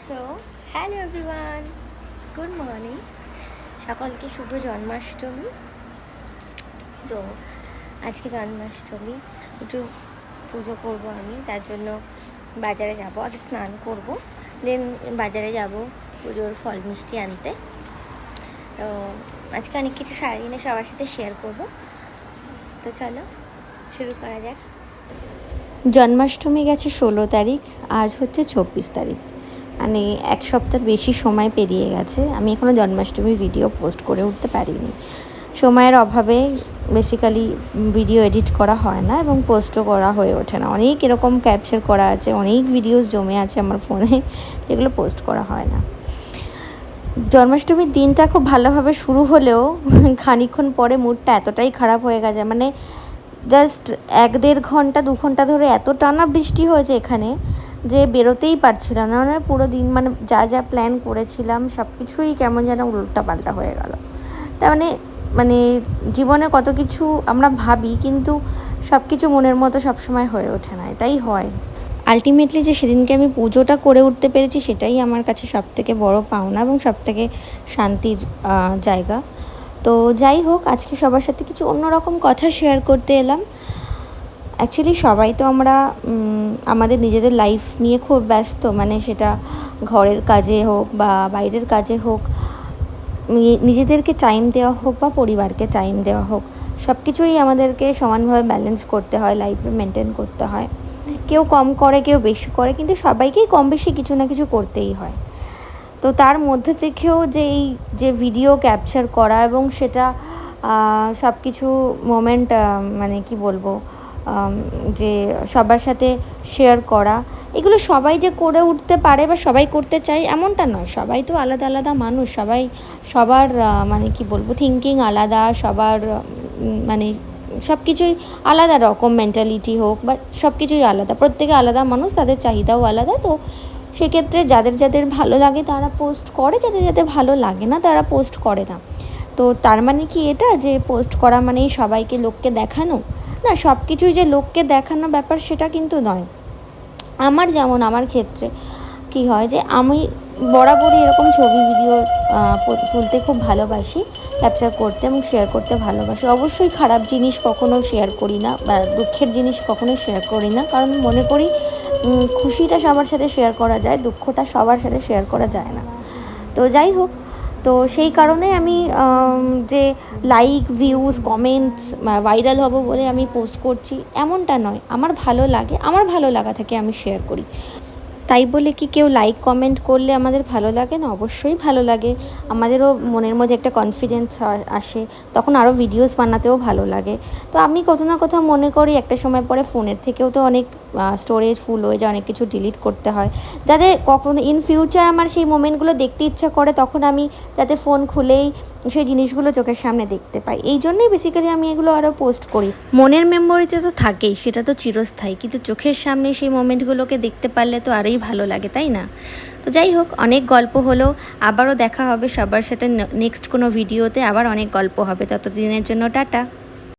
So hello everyone, good morning. সকলকে শুভ জন্মাষ্টমী। তো আজকে জন্মাষ্টমী, একটু পুজো করব আমি, তার জন্য বাজারে যাব। আগে স্নান করব, দেন বাজারে যাব পুজোর ফল মিষ্টি আনতে। তো আজকে অনেক কিছু সারাদিনে সবার সাথে শেয়ার করব। তো চলো শুরু করা যাক। জন্মাষ্টমী গেছে 16 তারিখ, আজ হচ্ছে 24 তারিখ, মানে এক সপ্তাহের বেশি সময় পেরিয়ে গেছে। আমি এখনও জন্মাষ্টমীর ভিডিও পোস্ট করে উঠতে পারিনি। সময়ের অভাবে বেসিক্যালি ভিডিও এডিট করা হয় না এবং পোস্টও করা হয়ে ওঠে না। অনেক এরকম ক্যাপচার করা আছে, অনেক ভিডিওস জমে আছে আমার ফোনে, যেগুলো পোস্ট করা হয় না। জন্মাষ্টমীর দিনটা খুব ভালোভাবে শুরু হলেও খানিকক্ষণ পরে মুডটা এতটাই খারাপ হয়ে গেছে, মানে জাস্ট 1-1.5 ঘন্টা 2 ঘন্টা ধরে এত টানা বৃষ্টি হয়েছে এখানে যে বেরোতেই পারছিলাম না। মানে পুরো দিন, মানে যা যা প্ল্যান করেছিলাম সব কিছুই কেমন যেন উল্টাপাল্টা হয়ে গেল। তার মানে জীবনে কত কিছু আমরা ভাবি, কিন্তু সব কিছু মনের মতো সবসময় হয়ে ওঠে না, এটাই হয়। আলটিমেটলি যে সেদিনকে আমি পুজোটা করে উঠতে পেরেছি, সেটাই আমার কাছে সবথেকে বড় পাওনা এবং সবথেকে শান্তির জায়গা। তো যাই হোক, আজকে সবার সাথে কিছু অন্যরকম কথা শেয়ার করতে এলাম। অ্যাকচুয়ালি সবাই তো আমরা আমাদের নিজেদের লাইফ নিয়ে খুব ব্যস্ত, মানে সেটা ঘরের কাজে হোক বা বাইরের কাজে হোক, নিজেদেরকে টাইম দেওয়া হোক বা পরিবারকে টাইম দেওয়া হোক, সব কিছুই আমাদেরকে সমানভাবে ব্যালেন্স করতে হয়, লাইফে মেনটেন করতে হয়। কেউ কম করে, কেউ বেশি করে, কিন্তু সবাইকেই কম বেশি কিছু না কিছু করতেই হয়। তো তার মধ্যে থেকেও যে ভিডিও ক্যাপচার করা এবং সেটা সব কিছু মোমেন্ট, মানে কি বলবো, যে সবার সাথে শেয়ার করা, এগুলো সবাই যে করে উঠতে পারে বা সবাই করতে চায় এমনটা নয়। সবাই তো আলাদা আলাদা মানুষ, সবার মানে কি বলবো, থিঙ্কিং আলাদা, সবার মানে সব কিছুই আলাদা রকম, মেন্টালিটি হোক বা সব কিছুই আলাদা, প্রত্যেকে আলাদা মানুষ, তাদের চাহিদাও আলাদা। তো সেক্ষেত্রে যাদের যাদের ভালো লাগে তারা পোস্ট করে, যাদের যাদের ভালো লাগে না তারা পোস্ট করে না। তো তার মানে কি এটা যে পোস্ট করা মানেই সবাইকে লোককে দেখানো? না, সব কিছুই যে লোককে দেখানো ব্যাপার সেটা কিন্তু নয়। আমার ক্ষেত্রে কি হয় যে আমি বরাবরই এরকম ছবি ভিডিও তুলতে খুব ভালোবাসি, ক্যাপচার করতে এবং শেয়ার করতে ভালোবাসি। অবশ্যই খারাপ জিনিস কখনো শেয়ার করি না বা দুঃখের জিনিস কখনোই শেয়ার করি না, কারণ মনে করি খুশিটা সবার সাথে শেয়ার করা যায়, দুঃখটা সবার সাথে শেয়ার করা যায় না। তো যাই হোক, তো সেই কারণে আমি যে লাইক, ভিউজ, কমেন্টস, ভাইরাল হব বলে আমি পোস্ট করছি এমনটা নয়। আমার ভালো লাগা থেকে আমি শেয়ার করি। তাই বলে কি কেউ লাইক কমেন্ট করলে আমাদের ভালো লাগে না? অবশ্যই ভালো লাগে। আমাদেরও মনের মধ্যে একটা কনফিডেন্স আসে, তখন আরও ভিডিওস বানাতেও ভালো লাগে। তো আমি কোথাও না কোথাও মনে করি একটা সময় পরে ফোনের থেকেও তো অনেক স্টোরেজ ফুল হয়ে যায়, অনেক কিছু ডিলিট করতে হয়। যাতে কখনো ইন ফিউচার আমার সেই মোমেন্টগুলো দেখতে ইচ্ছা করে, তখন আমি যাতে ফোন খুলেই সেই জিনিসগুলো চোখের সামনে দেখতে পাই। এই জন্যই বেসিক্যালি আমি এগুলো আরও পোস্ট করি। মনের মেমোরিতে তো থাকেই, সেটা তো চিরস্থায়ী, কিন্তু চোখের সামনে সেই মোমেন্টগুলোকে দেখতে পারলে তো আরোই ভালো লাগে, তাই না? তো যাই হোক, অনেক গল্প হলো, আবারও দেখা হবে সবার সাথে নেক্সট কোনো ভিডিওতে, আবার অনেক গল্প হবে। ততদিনের জন্য টাটা।